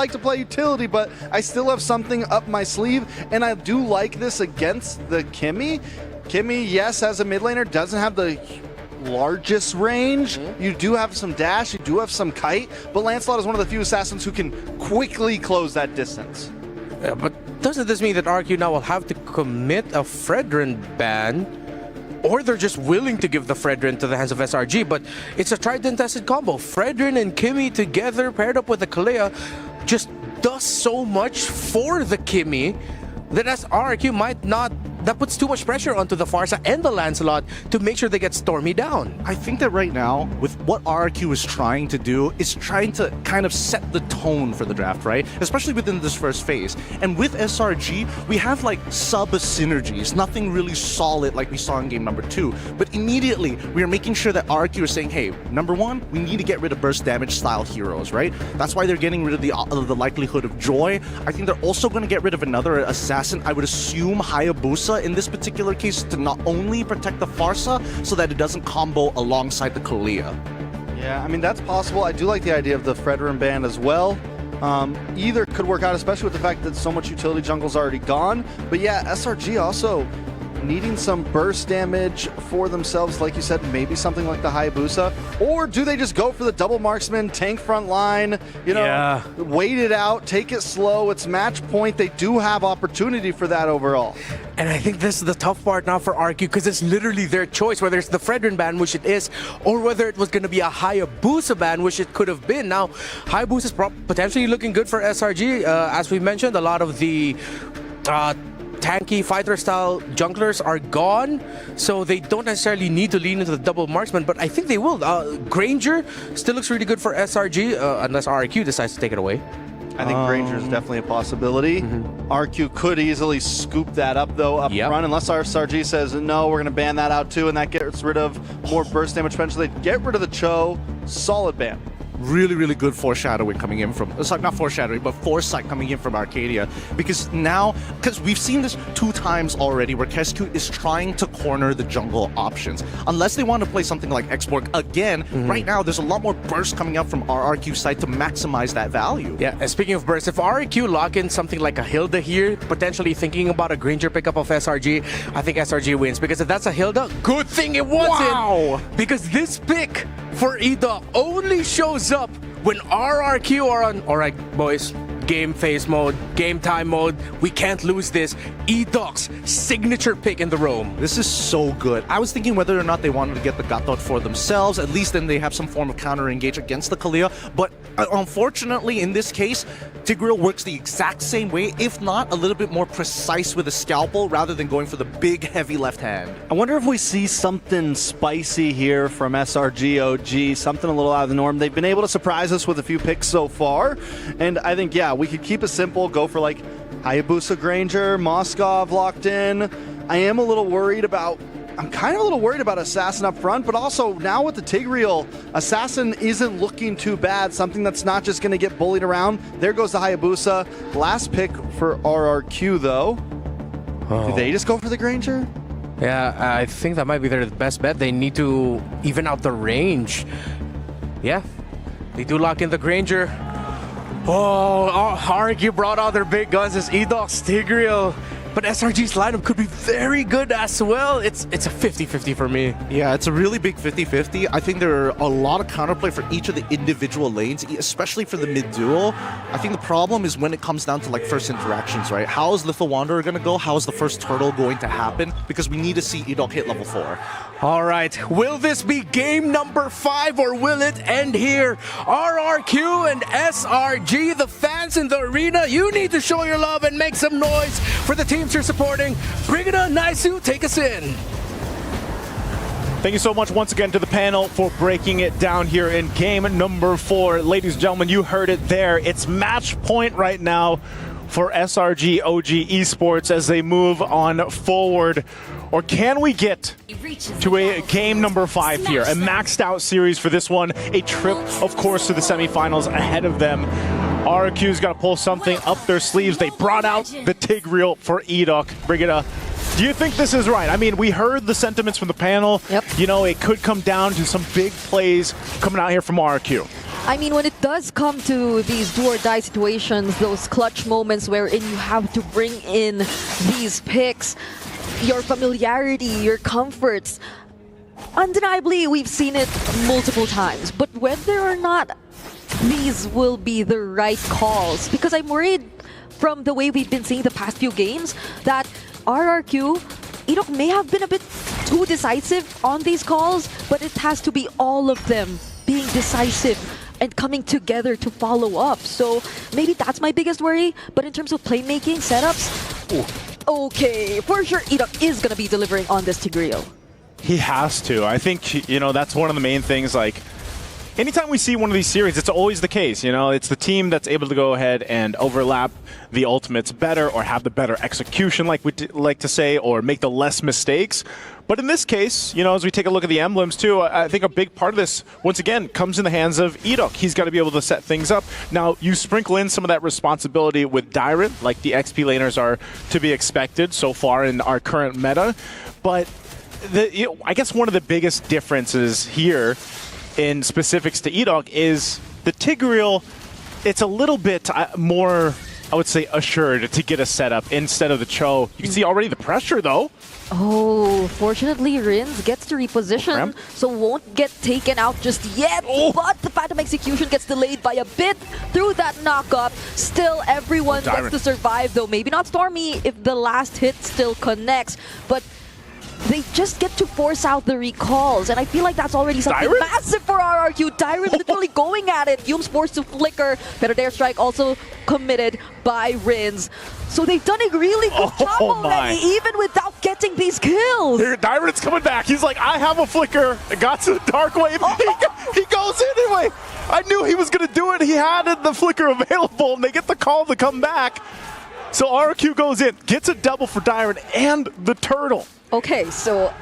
like to play utility, but I still have something up my sleeve, and I do like this against the Kimmy. Kimmy, yes, as a mid laner, doesn't have the largest range. You do have some dash, you do have some kite, but Lancelot is one of the few assassins who can quickly close that distance. Yeah, but doesn't this mean that RQ now will have to commit a Fredrin ban? Or they're just willing to give the Fredrin to the hands of SRG, but it's a tried and tested combo. Fredrin and Kimmy together, paired up with the Kalea, just does so much for the Kimmy that as RQ might not, that puts too much pressure onto the Pharsa and the Lancelot to make sure they get Stormy down. I think that right now, with what RRQ is trying to do, is trying to kind of set the tone for the draft, right? Especially within this first phase. And with SRG, we have like sub-synergies, nothing really solid like we saw in game number 2. But immediately, we are making sure that RRQ is saying, hey, number 1, we need to get rid of burst damage style heroes, right? That's why they're getting rid of the likelihood of Joy. I think they're also going to get rid of another assassin, I would assume Hayabusa in this particular case, to not only protect the Pharsa so that it doesn't combo alongside the Kalea. Yeah, I mean, that's possible. I do like the idea of the Fredrin ban as well. Either could work out, especially with the fact that so much utility jungle's already gone. But yeah, SRG also needing some burst damage for themselves, like you said, maybe something like the Hayabusa. Or do they just go for the double marksman, tank front line, you know, wait it out, take it slow, it's match point. They do have opportunity for that overall. And I think this is the tough part now for RQ, because it's literally their choice, whether it's the Fredrin ban, which it is, or whether it was going to be a Hayabusa ban, which it could have been. Now, Hayabusa is potentially looking good for SRG. As we mentioned, a lot of the tanky fighter-style junglers are gone, so they don't necessarily need to lean into the double marksman, but I think they will. Granger still looks really good for SRG, unless RQ decides to take it away. I think Granger is definitely a possibility. RQ could easily scoop that up, though, up front, unless our SRG says, no, we're going to ban that out, too, and that gets rid of more burst damage potential. They get rid of the Cho, solid ban. Really, really good foreshadowing coming in from, it's like not foreshadowing, but foresight coming in from Arcadia. Because now, because we've seen this 2 times already where Kesku is trying to corner the jungle options. Unless they want to play something like X-Borg again, right now there's a lot more burst coming out from RRQ side to maximize that value. Yeah, and speaking of burst, if RRQ lock in something like a Hilda here, potentially thinking about a Granger pickup of SRG, I think SRG wins. Because if that's a Hilda, good thing it wasn't! Because this pick for Edok only shows up when RRQ are on, alright boys, game phase mode, game time mode, we can't lose this. Edok's signature pick in the roam. This is so good. I was thinking whether or not they wanted to get the Gatot for themselves, at least then they have some form of counter engage against the Kalea, but unfortunately in this case, Tigreal works the exact same way, if not a little bit more precise with a scalpel rather than going for the big heavy left hand. I wonder if we see something spicy here from Srg.Og, something a little out of the norm. They've been able to surprise us with a few picks so far, and I think, yeah, we could keep it simple, go for like Hayabusa Granger, Moskov locked in. I am a little worried about, I'm kind of a little worried about Assassin up front, but also now with the Tigreal, Assassin isn't looking too bad, something that's not just going to get bullied around. There goes the Hayabusa. Last pick for RRQ though. Do they just go for the Granger? Yeah, I think that might be their best bet. They need to even out the range. Yeah, they do lock in the Granger. Oh, RRQ brought out their big guns as Edok's Tigreal. But SRG's lineup could be very good as well. It's a 50-50 for me. Yeah, it's a really big 50-50. I think there are a lot of counterplay for each of the individual lanes, especially for the mid-duo. I think the problem is when it comes down to like first interactions, right? How is Lethal Wanderer going to go? How is the first turtle going to happen? Because we need to see Edok hit level 4. All right, will this be game number 5 or will it end here? RRQ and SRG, the fans in the arena, you need to show your love and make some noise for the teams you're supporting. Bring it on, Naisu, take us in. Thank you so much once again to the panel for breaking it down here in game number 4. Ladies and gentlemen, you heard it there. It's match point right now for Srg.Og Esports as they move on forward. Or can we get to a game number 5 here? A maxed out series for this one. A trip, of course, to the semifinals ahead of them. RQ's got to pull something up their sleeves. They brought out the Tigreal for Edok. Brigitte, do you think this is right? I mean, we heard the sentiments from the panel. Yep. You know, it could come down to some big plays coming out here from RQ. I mean, when it does come to these do-or-die situations, those clutch moments wherein you have to bring in these picks, your familiarity, your comforts, undeniably, we've seen it multiple times. But whether or not these will be the right calls, because I'm worried from the way we've been seeing the past few games that RRQ, Edok may have been a bit too decisive on these calls, but it has to be all of them being decisive and coming together to follow up. So maybe that's my biggest worry. But in terms of playmaking, setups, okay, for sure Edok is going to be delivering on this Tigreal. He has to. I think, you know, that's one of the main things. Like, anytime we see one of these series, it's always the case. You know, it's the team that's able to go ahead and overlap the ultimates better or have the better execution, like we like to say, or make the less mistakes. But in this case, you know, as we take a look at the emblems too, I think a big part of this, once again, comes in the hands of Edok. He's got to be able to set things up. Now, you sprinkle in some of that responsibility with Dyrant, like the XP laners are to be expected so far in our current meta. But I guess one of the biggest differences here in specifics to Edok is the Tigreal, it's a little bit more, I would say, assured to get a setup instead of the Cho. You can see already the pressure, though. Oh, fortunately, Rins gets to reposition, so won't get taken out just yet. But the Phantom Execution gets delayed by a bit through that knock-up. Still, everyone gets to survive, though. Maybe not Stormy if the last hit still connects, but they just get to force out the recalls, and I feel like that's already something massive for RRQ. Dyrant literally going at it. Yume's forced to flicker. Better Dare Strike also committed by Rins. So they've done a really good job already, even without getting these kills. Here, Dyrant's coming back. He's like, I have a flicker. It got to the Dark Wave. He goes anyway. I knew he was going to do it. He had the flicker available, and they get the call to come back. So RRQ goes in, gets a double for Dyrant and the turtle. Okay, so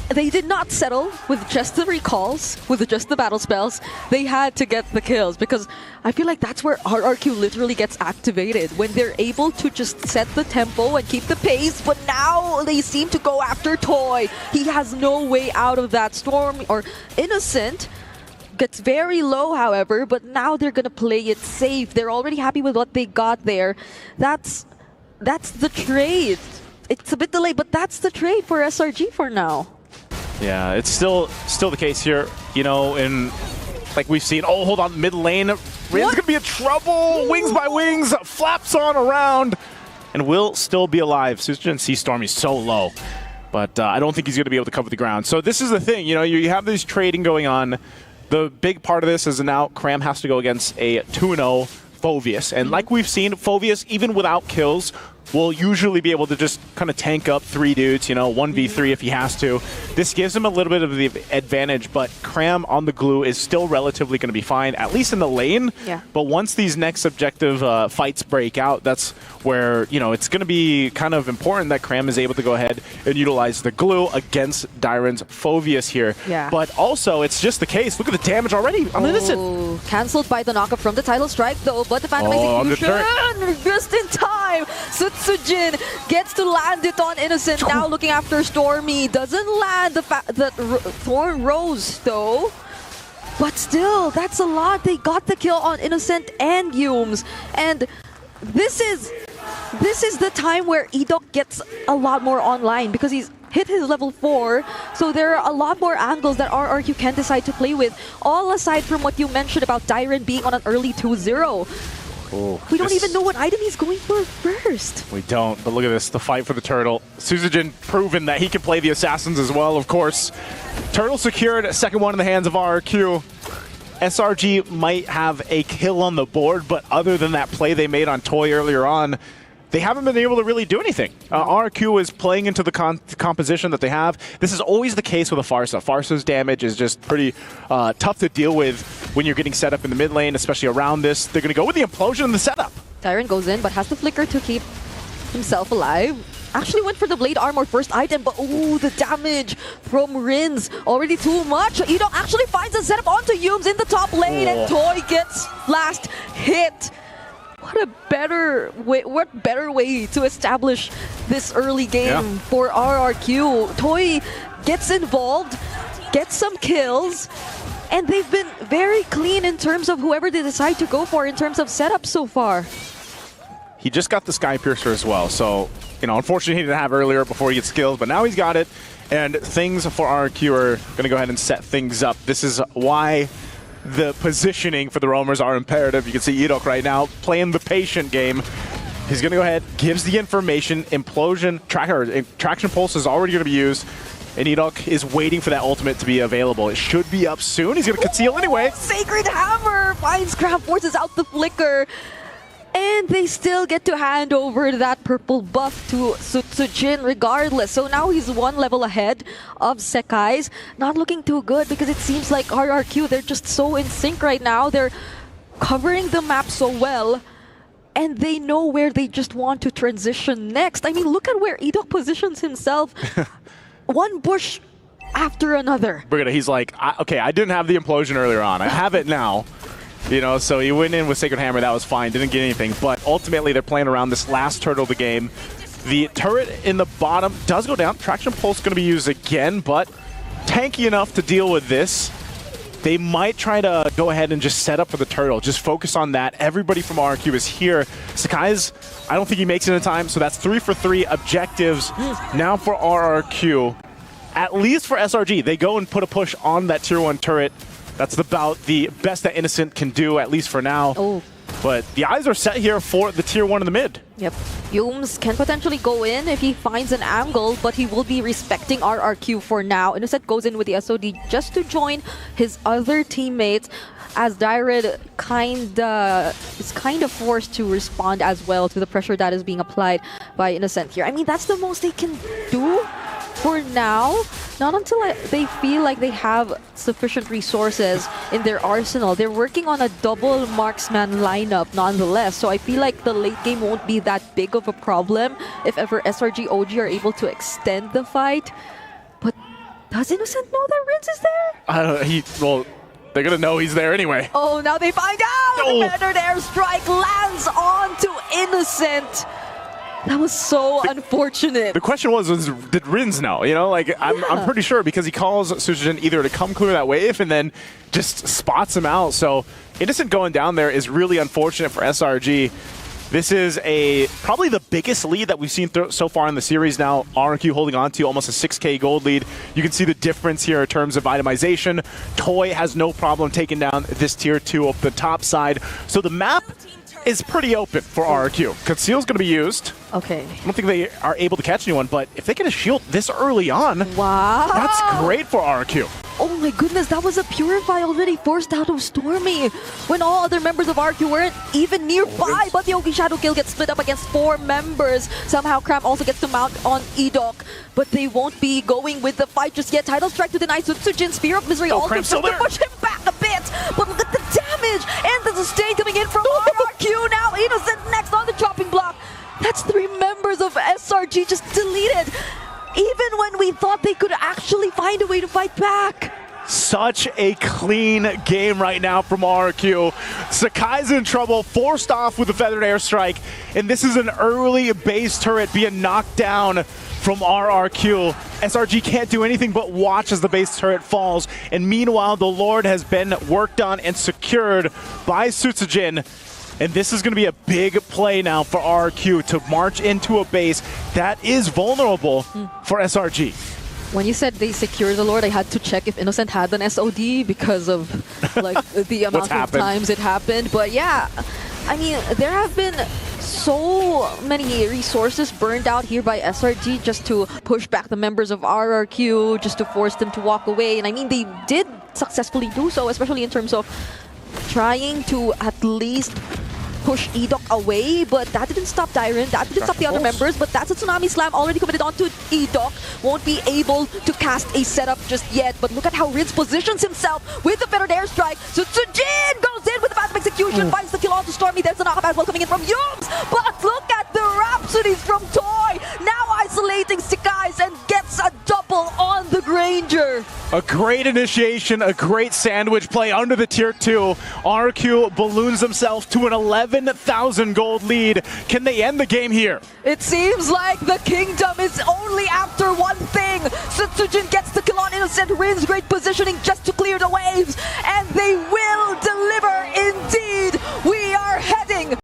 they did not settle with just the recalls, with just the battle spells. They had to get the kills, because I feel like that's where RRQ literally gets activated, when they're able to just set the tempo and keep the pace. But now they seem to go after Toy. He has no way out of that storm, or Innocent gets very low, however, but now they're gonna play it safe. They're already happy with what they got there. That's the trade. It's a bit delayed, but that's the trade for SRG for now. Yeah, it's still the case here, you know, and like we've seen, oh, hold on, mid lane, Rin's gonna be in trouble, wings by wings, flaps on around, and will still be alive. Srg.Og see Stormy's so low, but I don't think he's gonna be able to cover the ground. So this is the thing, you know, you have this trading going on. The big part of this is now Cram has to go against a 2-0 Phoveus, and like we've seen, Phoveus, even without kills, will usually be able to just kind of tank up 3 dudes, you know, 1v3 if he has to. This gives him a little bit of the advantage, but Cram on the glue is still relatively going to be fine, at least in the lane. Yeah. But once these next objective fights break out, that's where, you know, it's going to be kind of important that Cram is able to go ahead and utilize the glue against Dyrant's Phoveus here. Yeah. But also, it's just the case. Look at the damage already on Innocent. Cancelled by the knockup from the title strike, though, but the Phantom Execution just in time. Srg.Og gets to land it on Innocent, now looking after Stormy. Doesn't land the Thorn Rose, though. But still, that's a lot. They got the kill on Innocent and Yumes. And this is the time where Edok gets a lot more online, because he's hit his level 4, so there are a lot more angles that RRQ can decide to play with, all aside from what you mentioned about Dyrant being on an early 2-0. We don't even know what item he's going for first. We don't, but look at this, the fight for the turtle. Srg.Og proven that he can play the assassins as well, of course. Turtle secured, second one in the hands of RRQ. SRG might have a kill on the board, but other than that play they made on Toy earlier on, they haven't been able to really do anything. RRQ is playing into the composition that they have. This is always the case with a Pharsa. Pharsa's damage is just pretty tough to deal with when you're getting set up in the mid lane, especially around this. They're going to go with the implosion in the setup. Dyrant goes in, but has the flicker to keep himself alive. Actually went for the blade armor first item, but ooh, the damage from Rins already too much. Edok actually finds a setup onto Yumes in the top lane, and Toy gets last hit. What better way to establish this early game for RRQ. Toy gets involved, gets some kills, And they've been very clean in terms of whoever they decide to go for in terms of setup so far. He just got the Sky Piercer as well, so, you know, unfortunately he didn't have earlier before he gets skills, but now he's got it, and things for RRQ are going to go ahead and set things up. This is why the positioning for the roamers are imperative. You can see Edok right now playing the patient game. He's going to go ahead, gives the information, implosion, traction pulse is already going to be used, and Edok is waiting for that ultimate to be available. It should be up soon. He's going to conceal anyway. Sacred Hammer finds Crab, forces out the flicker. And they still get to hand over that purple buff to Srg.Og regardless. So now he's one level ahead of Sekai's. Not looking too good because it seems like RRQ, they're just so in sync right now. They're covering the map so well. And they know where they just want to transition next. I mean, look at where Edok positions himself. One bush after another. He's like, okay, I didn't have the implosion earlier on. I have it now. You know, so he went in with Sacred Hammer, that was fine, didn't get anything. But ultimately, they're playing around this last turtle of the game. The turret in the bottom does go down. Traction Pulse going to be used again, but tanky enough to deal with this. They might try to go ahead and just set up for the turtle. Just focus on that. Everybody from RRQ is here. Sekai's, I don't think he makes it in time, so that's 3 for 3 objectives now for RRQ. At least for SRG, they go and put a push on that tier 1 turret. That's about the best that Innocent can do, at least for now. Oh. But the eyes are set here for the tier 1 in the mid. Yep. Yums can potentially go in if he finds an angle, but he will be respecting RRQ for now. Innocent goes in with the SOD just to join his other teammates, as Dyred is kind of forced to respond as well to the pressure that is being applied by Innocent here. I mean, that's the most they can do for now. Not until they feel like they have sufficient resources in their arsenal. They're working on a double marksman lineup nonetheless, so I feel like the late game won't be that big of a problem if ever Srg.Og are able to extend the fight. But does Innocent know that Rinse is there? I don't know. Well, they're going to know he's there anyway. Oh, now they find out! Oh. The Feathered Airstrike lands onto Innocent. That was so unfortunate. The question was did Rins know? You know, like, I'm pretty sure because he calls Srg.Og either to come clear that wave and then just spots him out. So Innocent going down there is really unfortunate for SRG. This is probably the biggest lead that we've seen so far in the series now. RRQ holding on to almost a 6K gold lead. You can see the difference here in terms of itemization. Toy has no problem taking down this tier 2 up the top side. So the map is pretty open for RRQ. Conceal's going to be used. Okay. I don't think they are able to catch anyone, but if they get a shield this early on, wow, that's great for RRQ. Oh my goodness, that was a Purify already forced out of Stormy when all other members of RQ weren't even nearby. But the Oki Shadow Kill gets split up against 4 members. Somehow Cram also gets to mount on Edok, but they won't be going with the fight just yet. Tidal Strike to deny Srg.Og. Spear of Misery also Cram's just still to there. push him back a bit. But look at the damage and the sustain coming in from RRQ. Now Innocent next on the chopping block. That's 3 members of SRG just deleted. Even when we thought they could actually find a way to fight back. Such a clean game right now from RRQ. Sekai's in trouble, forced off with the Feathered Airstrike, and this is an early base turret being knocked down from RRQ. SRG can't do anything but watch as the base turret falls, and meanwhile the Lord has been worked on and secured by Srg.Og. And this is going to be a big play now for RRQ to march into a base that is vulnerable for SRG. When you said they secure the Lord, I had to check if Innocent had an SOD because of like the amount of times it happened. But yeah, I mean, there have been so many resources burned out here by SRG just to push back the members of RRQ, just to force them to walk away. And I mean, they did successfully do so, especially in terms of trying to at least push Edok away, but that didn't stop Dyren, that didn't stop the other members, but that's a Tsunami Slam already committed onto Edok. Won't be able to cast a setup just yet, but look at how Rince positions himself with the Feathered Airstrike. So Srg.Og goes in with the fast execution, finds the kill onto Stormy. There's a knockup as well coming in from Yums, but look at the Rhapsodies from Toy, now isolating Sekai's and gets a double on the Granger. A great initiation, a great sandwich play under the tier 2. RQ balloons himself to an 11,000 gold lead. Can they end the game here? It seems like the kingdom is only after one thing. Sutsujin gets the kill on Innocent, Rin's great positioning just to clear the waves, and they will deliver indeed. We are heading